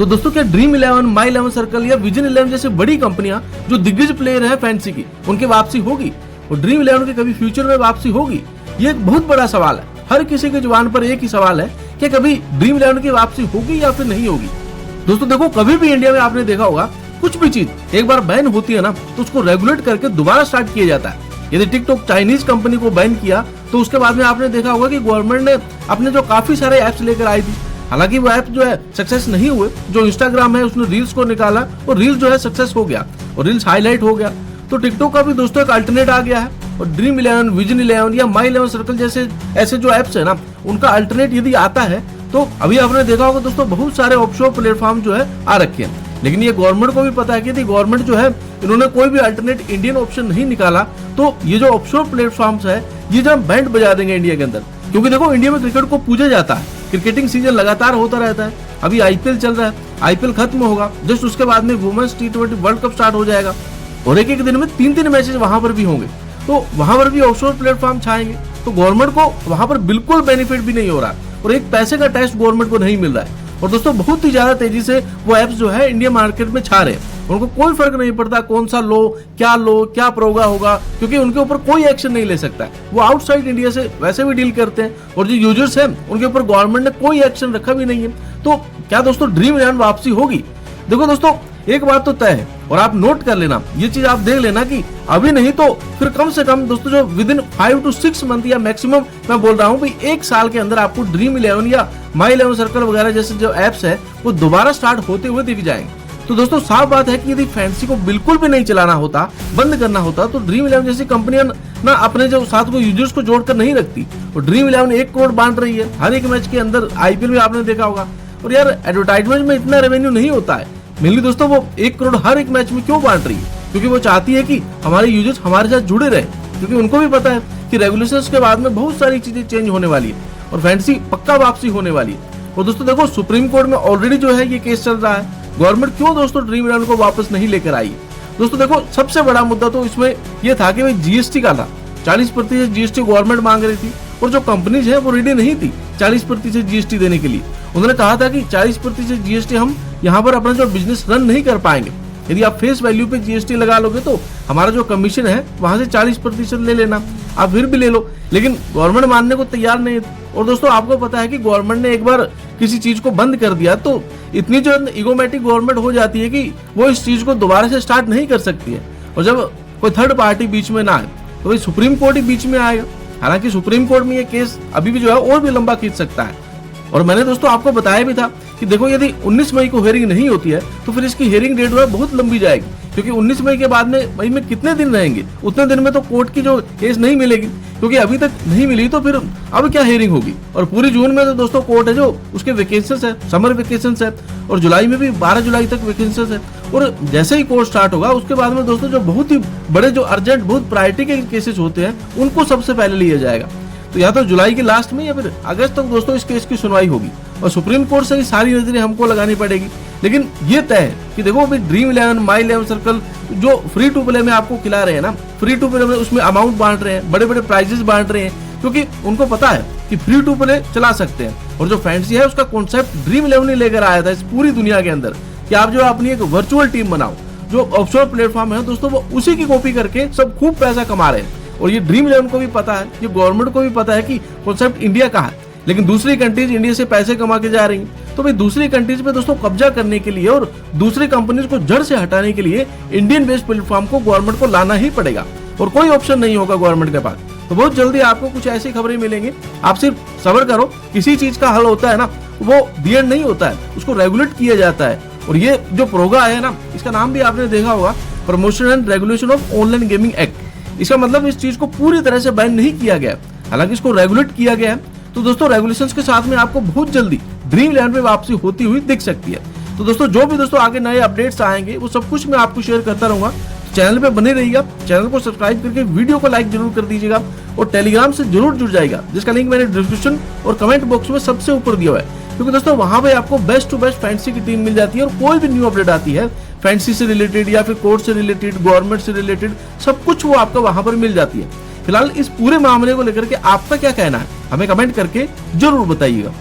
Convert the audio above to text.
तो दोस्तों क्या ड्रीम 11, माई 11 सर्कल या विजन 11 जैसे बड़ी कंपनियां जो दिग्गज प्लेयर है फैंसी की, उनकी वापसी होगी और ड्रीम 11 की कभी फ्यूचर में वापसी होगी? ये एक बहुत बड़ा सवाल है। हर किसी के जुबान पर एक ही सवाल है कि कभी ड्रीम 11 की वापसी होगी या फिर नहीं होगी। दोस्तों देखो, कभी भी इंडिया में आपने देखा होगा कुछ भी चीज एक बार बैन होती है ना, तो उसको रेगुलेट करके दोबारा स्टार्ट किया जाता है। यदि टिकटॉक चाइनीज कंपनी को बैन किया तो उसके बाद में आपने देखा होगा कि गवर्नमेंट ने अपने जो काफी सारे ऐप्स लेकर आई थी, हालांकि वो ऐप जो है सक्सेस नहीं हुए। जो इंस्टाग्राम है उसने रील्स को निकाला और रील्स जो है सक्सेस हो गया और रील्स हाईलाइट हो गया। तो टिकटॉक का भी दोस्तों एक अल्टरनेट आ गया है और ड्रीम 11, विजन 11 या माई 11 सर्कल जैसे ऐसे जो ऐप्स है ना, उनका अल्टरनेट यदि आता है तो अभी आपने देखा होगा दोस्तों बहुत सारे ऑफशोर प्लेटफॉर्म जो है आ रखे हैं। लेकिन ये गवर्नमेंट को भी पता है कि यदि गवर्नमेंट जो है इन्होंने कोई भी अल्टरनेट इंडियन ऑप्शन नहीं निकाला तो ये जो ऑफशोर प्लेटफॉर्म्स है ये जब बैंड बजा देंगे इंडिया के अंदर। क्योंकि देखो, इंडिया में क्रिकेट को पूजा जाता है, क्रिकेटिंग सीजन लगातार होता रहता है। अभी आईपीएल चल रहा है, आईपीएल खत्म होगा, जस्ट उसके बाद में women's T20 world cup start हो जाएगा और एक एक दिन में 3-3 मैचेस वहां पर भी होंगे। तो वहां पर भी ऑफशोर प्लेटफॉर्म छाएंगे तो गवर्नमेंट को वहां पर बिल्कुल बेनिफिट भी नहीं हो रहा और एक पैसे का टैक्स गवर्नमेंट को नहीं मिल रहा है। और दोस्तों बहुत ही ज्यादा तेजी से वो ऐप्स जो है इंडिया मार्केट में छा रहे हैं। उनको कोई फर्क नहीं पड़ता कौन सा लो क्या प्रोगा होगा, क्योंकि उनके ऊपर कोई एक्शन नहीं ले सकता है। वो आउटसाइड इंडिया से वैसे भी डील करते हैं और जो यूजर्स हैं उनके ऊपर गवर्नमेंट ने कोई एक्शन रखा भी नहीं है। तो क्या दोस्तों ड्रीम 11 वापसी होगी? देखो दोस्तों, एक बात तो तय है और आप नोट कर लेना, ये चीज आप देख लेना कि अभी नहीं तो फिर कम से कम दोस्तों जो विदिन 5 to 6 मंथ या मैक्सिमम मैं बोल रहा हूँ भाई 1 साल के अंदर आपको ड्रीम 11 या माई 11 सर्कल वगैरह जैसे जो एप्स है वो दोबारा स्टार्ट होते हुए दिख जाएंगे। तो दोस्तों साफ बात है कि यदि फैंसी को बिल्कुल भी नहीं चलाना होता, बंद करना होता, तो ड्रीम 11 जैसी कंपनियां ना अपने जो साथ को यूजर्स को जोड़कर नहीं रखती। और ड्रीम 11 1 करोड़ बांट रही है हर एक मैच के अंदर, आईपीएल में आपने देखा होगा। और यार एडवर्टाइजमेंट में इतना रेवेन्यू नहीं होता है। मेनली दोस्तों वो 1 करोड़ हर एक मैच में क्यों बांट रही है? क्योंकि वो चाहती है कि हमारे यूजर्स हमारे साथ जुड़े रहे, क्योंकि उनको भी पता है कि रेगुलेशंस के बाद में बहुत सारी चीजें चेंज होने वाली है और फैंसी पक्का वापसी होने वाली है। और दोस्तों देखो, सुप्रीम कोर्ट में ऑलरेडी जो है ये केस चल रहा है। गवर्नमेंट क्यों दोस्तों ड्रीम 11 को वापस नहीं लेकर आई? दोस्तों देखो, सबसे बड़ा मुद्दा तो इसमें यह था कि भाई जीएसटी का था। 40% जीएसटी गवर्नमेंट मांग रही थी और जो कंपनीज है वो रेडी नहीं थी 40% जीएसटी देने के लिए। उन्होंने कहा था कि 40% जीएसटी हम यहाँ पर अपना जो बिजनेस रन नहीं कर पाएंगे। यदि आप फेस वैल्यू पे जीएसटी लगा लोगे तो हमारा जो कमीशन है वहां से 40% ले लेना, आप फिर भी ले लो। लेकिन गवर्नमेंट मानने को तैयार नहीं है। और दोस्तों आपको पता है कि गवर्नमेंट ने एक बार किसी चीज को बंद कर दिया तो इतनी जो इगोमेटिक गवर्नमेंट हो जाती है कि वो इस चीज को दोबारा से स्टार्ट नहीं कर सकती है। और जब कोई थर्ड पार्टी बीच में ना आए तो भाई सुप्रीम कोर्ट ही बीच में आएगा। हालांकि सुप्रीम कोर्ट में ये केस अभी भी जो है और भी लंबा खींच सकता है। और मैंने दोस्तों आपको बताया भी था कि देखो, यदि 19 मई को हियरिंग नहीं होती है तो फिर इसकी हियरिंग डेट बहुत लंबी जाएगी, क्योंकि 19 मई के बाद में मई में कितने दिन रहेंगे, उतने दिन में तो कोर्ट की जो केस नहीं मिलेगी, क्योंकि अभी तक नहीं मिली तो फिर अब क्या हियरिंग होगी। और पूरी जून में तो दोस्तों कोर्ट है जो उसके वेकेशंस है, समर वेकेशंस है, और जुलाई में भी 12 जुलाई तक वेकेशंस है। और जैसे ही कोर्ट स्टार्ट होगा उसके बाद में दोस्तों जो बहुत ही बड़े जो अर्जेंट बहुत प्रायोरिटी के केसेस होते हैं उनको सबसे पहले लिया जाएगा। तो या तो जुलाई के लास्ट में या फिर अगस्त तक दोस्तों इस केस की सुनवाई होगी और सुप्रीम कोर्ट से ही सारी नजरें हमको लगानी पड़ेगी। लेकिन ये तय है कि देखो अभी ड्रीम 11, माई 11 सर्कल जो फ्री टू प्ले में आपको खिला रहे हैं ना, फ्री टू प्ले में उसमें अमाउंट बांट रहे हैं, बड़े बड़े प्राइजेस बांट रहे हैं, क्योंकि उनको पता है कि फ्री टू प्ले चला सकते हैं। और जो फैंसी है उसका कॉन्सेप्ट ड्रीम 11 ने लेकर आया था इस पूरी दुनिया के अंदर कि आप जो अपनी एक वर्चुअल टीम बनाओ। जो ऑफशोर प्लेटफॉर्म है दोस्तों वो उसी की कॉपी करके सब खूब पैसा कमा रहे हैं। और ये ड्रीम 11 को भी पता है, ये गवर्नमेंट को भी पता है कि कॉन्सेप्ट इंडिया का है, लेकिन दूसरी कंट्रीज इंडिया से पैसे कमा के जा रही हैं। तो भाई दूसरी कंट्रीज पे दोस्तों कब्जा करने के लिए और दूसरी कंपनीज को जड़ से हटाने के लिए इंडियन बेस्ड प्लेटफॉर्म को गवर्नमेंट को लाना ही पड़ेगा और कोई ऑप्शन नहीं होगा गवर्नमेंट के पास। तो बहुत जल्दी आपको कुछ ऐसी खबरें मिलेंगी, आप सिर्फ सब्र करो। किसी चीज का हल होता है ना, वो दी नहीं होता है, उसको रेगुलेट किया जाता है। और ये जो प्रोगा है ना, इसका नाम भी आपने देखा होगा, promotion and regulation of online gaming act. इसका मतलब इस चीज को पूरी तरह से बैन नहीं किया गया, हालांकि इसको रेगुलेट किया गया है। तो दोस्तों रेगुलेशंस के साथ में आपको बहुत जल्दी ड्रीम 11 पे वापसी होती हुई दिख सकती है। तो दोस्तों जो भी दोस्तों आगे नए अपडेट्स आएंगे वो सब कुछ मैं आपको शेयर करता रहूंगा। तो चैनल पे बने रहिएगा, चैनल को सब्सक्राइब करके वीडियो को लाइक जरूर कर दीजिएगा और टेलीग्राम से जरूर जुड़ जाएगा, जिसका लिंक मैंने डिस्क्रिप्शन और कमेंट बॉक्स में सबसे ऊपर दिया हुआ है। क्योंकि दोस्तों वहां पे आपको बेस्ट टू बेस्ट फैंसी की टीम मिल जाती है और कोई भी न्यू अपडेट आती है फैंसी से रिलेटेड या फिर कोर्ट से रिलेटेड, गवर्नमेंट से रिलेटेड, सब कुछ वो आपको वहां पर मिल जाती है। फिलहाल इस पूरे मामले को लेकर के आपका क्या कहना है, हमें कमेंट करके जरूर बताइएगा।